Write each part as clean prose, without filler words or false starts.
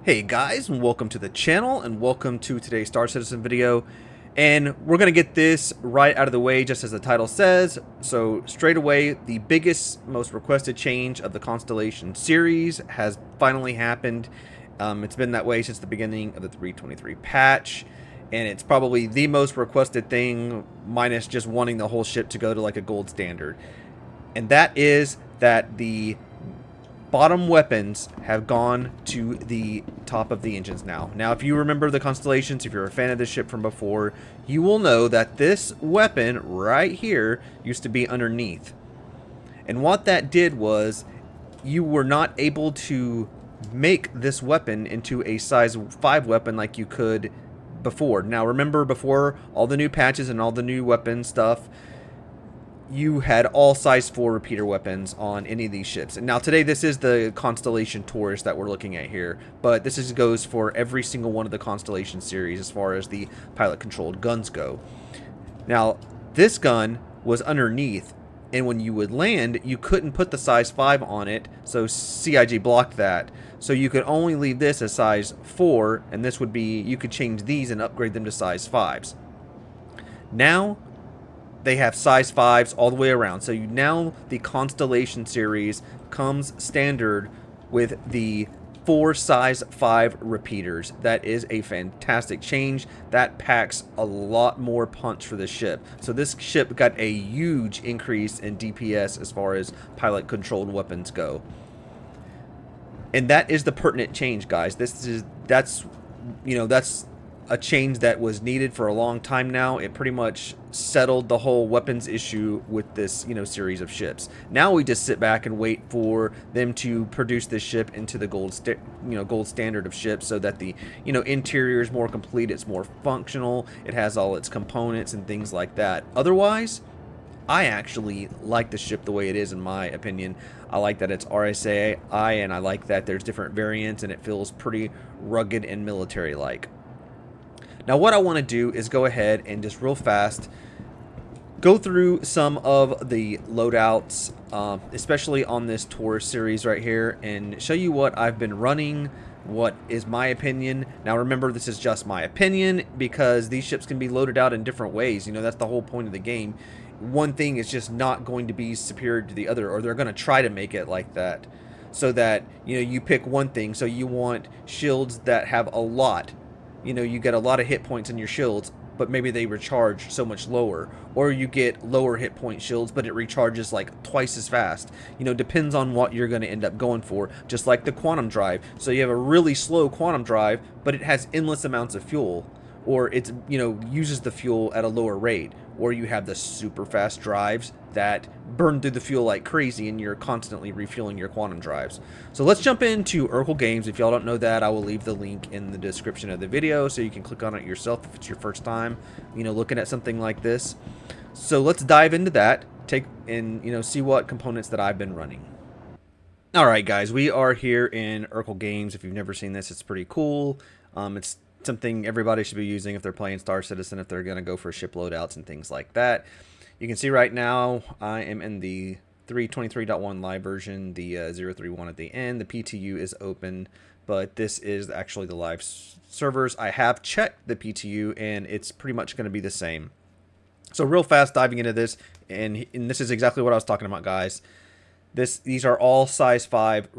Hey guys, and welcome to the channel, and welcome to today's Star Citizen video. And we're going to get this right out of the way, just as the title says. So straight away, the biggest, most requested change of the Constellation series has finally happened. It's been that way since the beginning of the 3.23 patch, and it's probably the most requested thing, minus just wanting the whole ship to go to like a gold standard. And that is that the bottom weapons have gone to the top of the engines now. Now, if you remember the Constellations, if you're a fan of this ship from before, you will know that this weapon right here used to be underneath. And what that did was you were not able to make this weapon into a size 5 weapon like you could before. Now, remember before all the new patches and all the new weapon stuff, you had all size 4 repeater weapons on any of these ships. And now today this is the Constellation Taurus that we're looking at here, but this goes for every single one of the Constellation series as far as the pilot controlled guns go. Now this gun was underneath, and when you would land you couldn't put the size 5 on it, so CIG blocked that. So you could only leave this as size 4, and this would be, you could change these and upgrade them to size 5s. Now they have size 5s all the way around. So now the Constellation series comes standard with the 4 size 5 repeaters. That is a fantastic change. That packs a lot more punch for the ship. So this ship got a huge increase in DPS as far as pilot controlled weapons go. And that is the pertinent change, guys. That's a change that was needed for a long time now. It pretty much settled the whole weapons issue with this, series of ships. Now we just sit back and wait for them to produce this ship into the gold standard of ships, so that the, interior is more complete, it's more functional, it has all its components and things like that. Otherwise, I actually like the ship the way it is, in my opinion. I like that it's RSAI, and I like that there's different variants, and it feels pretty rugged and military-like. Now what I want to do is go ahead and just real fast go through some of the loadouts, especially on this Taurus series right here, and show you what I've been running, what is my opinion. Now remember, this is just my opinion because these ships can be loaded out in different ways. That's the whole point of the game. One thing is just not going to be superior to the other, or they're going to try to make it like that, so that you pick one thing. So you want shields that have a lot. You get a lot of hit points in your shields, but maybe they recharge so much lower. Or you get lower hit point shields, but it recharges like twice as fast. Depends on what you're going to end up going for. Just like the quantum drive. So you have a really slow quantum drive, but it has endless amounts of fuel. Or it's, uses the fuel at a lower rate. Or you have the super fast drives that burn through the fuel like crazy, and you're constantly refueling your quantum drives. So let's jump into Referral Games. If y'all don't know that, I will leave the link in the description of the video so you can click on it yourself if it's your first time, looking at something like this. So let's dive into that, take and see what components that I've been running. Alright guys, we are here in Referral Games. If you've never seen this, it's pretty cool. It's something everybody should be using if they're playing Star Citizen, if they're going to go for ship loadouts and things like that. You can see right now I am in the 3.23.1 live version, the 031 at the end. The PTU is open, but this is actually the live servers. I have checked the PTU, and it's pretty much going to be the same. So real fast diving into this, and this is exactly what I was talking about, guys. These are all size 5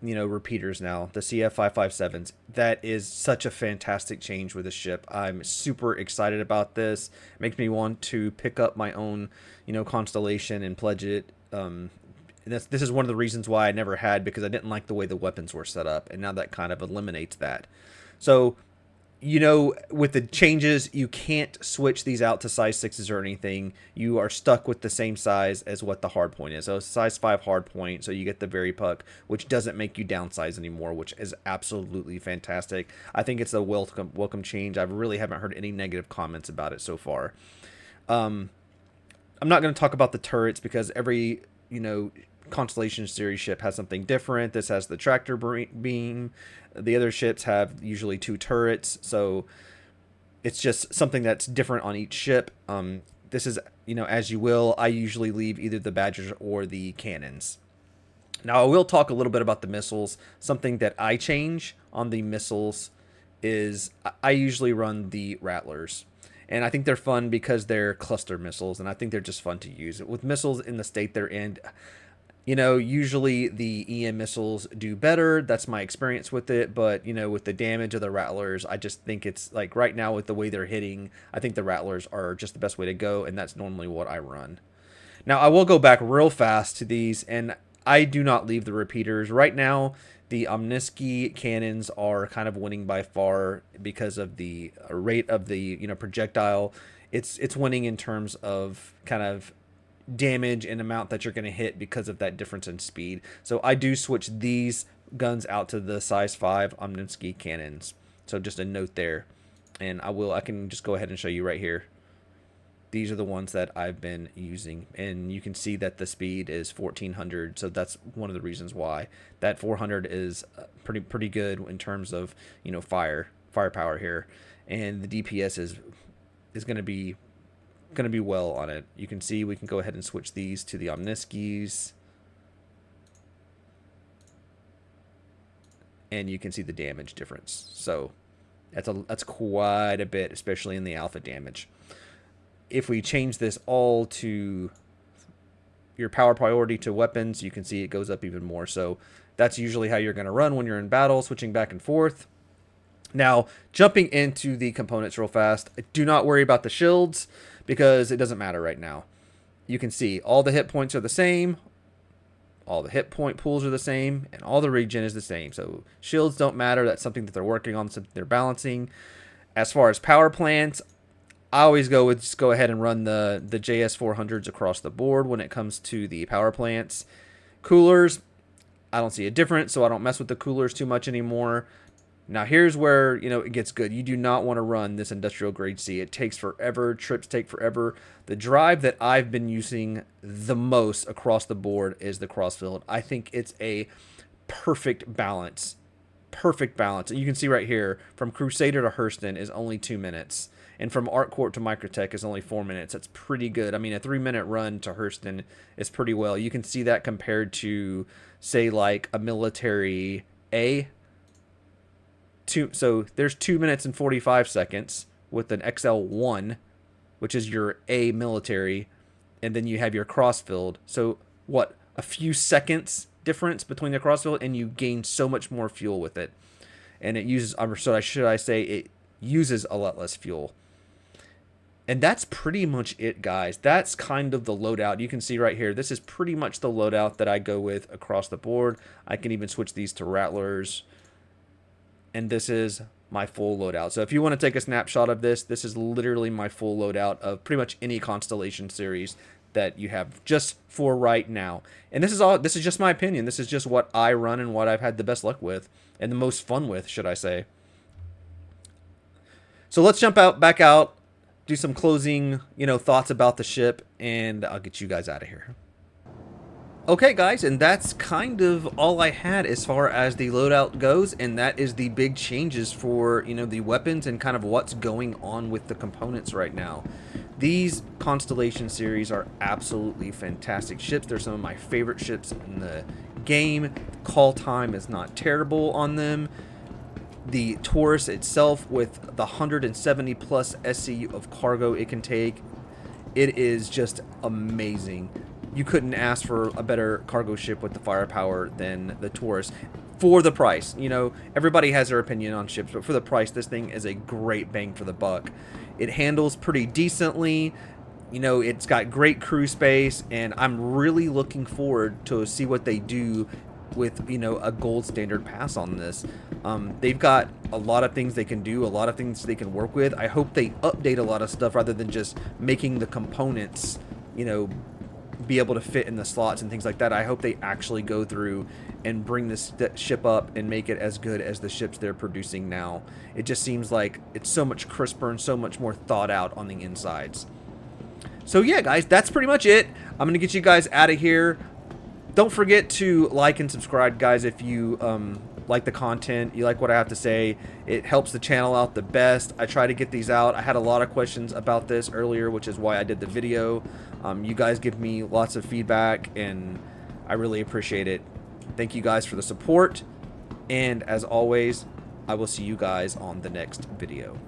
repeaters now, the CF557s. That is such a fantastic change with the ship. I'm super excited about this. It makes me want to pick up my own, Constellation and pledge it. This is one of the reasons why I never had, because I didn't like the way the weapons were set up, and now that kind of eliminates that. So, with the changes, you can't switch these out to size 6s or anything. You are stuck with the same size as what the hard point is. So it's size 5 hard point, so you get the very puck, which doesn't make you downsize anymore, which is absolutely fantastic. I think it's a welcome change. I really haven't heard any negative comments about it so far. I'm not going to talk about the turrets because every, Constellation series ship has something different. This has the tractor beam. The other ships have usually 2 turrets, so it's just something that's different on each ship. This is, as you will. I usually leave either the Badgers or the cannons. Now, I will talk a little bit about the missiles. Something that I change on the missiles is I usually run the Rattlers. And I think they're fun because they're cluster missiles, and I think they're just fun to use. With missiles in the state they're in, you know, usually the EM missiles do better. That's my experience with it. But, you know, with the damage of the Rattlers, I just think it's like right now with the way they're hitting, I think the Rattlers are just the best way to go, and that's normally what I run. Now, I will go back real fast to these, and I do not leave the repeaters. Right now, the Omniski cannons are kind of winning by far because of the rate of the, you know, projectile. It's winning in terms of kind of damage and amount that you're going to hit because of that difference in speed. So I do switch these guns out to the size 5 Omniski cannons. So just a note there. And I can just go ahead and show you right here. These are the ones that I've been using, and you can see that the speed is 1400, so that's one of the reasons why. That 400 is pretty good in terms of, you know, firepower here, and the DPS is going to be well on it. You can see we can go ahead and switch these to the Omniskis, and you can see the damage difference. So that's quite a bit, especially in the alpha damage. If we change this all to your power priority to weapons, you can see it goes up even more. So that's usually how you're going to run when you're in battle, switching back and forth. Now, jumping into the components real fast, do not worry about the shields because it doesn't matter right now. You can see all the hit points are the same, all the hit point pools are the same, and all the regen is the same. So shields don't matter. That's something that they're working on, something they're balancing. As far as power plants, I always just go ahead and run the JS 400s across the board when it comes to the power plants. Coolers, I don't see a difference, so I don't mess with the coolers too much anymore. Now here's where, you know, it gets good. You do not want to run this industrial grade C. It takes forever. Trips take forever. The drive that I've been using the most across the board is the Crossfield. I think it's a perfect balance. Perfect balance. And you can see right here, from Crusader to Hurston is only 2 minutes. And from Artcourt to Microtech is only 4 minutes. That's pretty good. I mean, a 3-minute run to Hurston is pretty well. You can see that compared to, say, like a military A. So there's 2 minutes and 45 seconds with an XL1, which is your A military. And then you have your Crossfield. So what? A few seconds difference between the Crossfield, and you gain so much more fuel with it. And it uses, should I say, it uses a lot less fuel. And that's pretty much it, guys. That's kind of the loadout. You can see right here, this is pretty much the loadout that I go with across the board. I can even switch these to Rattlers. And this is my full loadout. So if you want to take a snapshot of this, this is literally my full loadout of pretty much any Constellation series that you have just for right now. And this is just my opinion. This is just what I run and what I've had the best luck with and the most fun with, should I say. So let's jump back out, do some closing, you know, thoughts about the ship, and I'll get you guys out of here. Okay, guys, and that's kind of all I had as far as the loadout goes, and that is the big changes for, you know, the weapons and kind of what's going on with the components right now. These Constellation series are absolutely fantastic ships. They're some of my favorite ships in the game. Call time is not terrible on them. The Taurus itself, with the 170 plus SCU of cargo it can take, it is just amazing. You couldn't ask for a better cargo ship with the firepower than the Taurus for the price. You know, everybody has their opinion on ships, but for the price, this thing is a great bang for the buck. It handles pretty decently. You know, it's got great crew space, and I'm really looking forward to see what they do with, you know, a gold standard pass on this. They've got a lot of things they can do, a lot of things they can work with. I hope they update a lot of stuff rather than just making the components, you know, be able to fit in the slots and things like that. I hope they actually go through and bring this ship up and make it as good as the ships they're producing now. It just seems like it's so much crisper and so much more thought out on the insides. So yeah, guys, that's pretty much it. I'm gonna get you guys out of here. Don't forget to like and subscribe, guys, if you like the content, you like what I have to say. It helps the channel out the best. I try to get these out. I had a lot of questions about this earlier, which is why I did the video. You guys give me lots of feedback, and I really appreciate it. Thank you guys for the support. And as always, I will see you guys on the next video.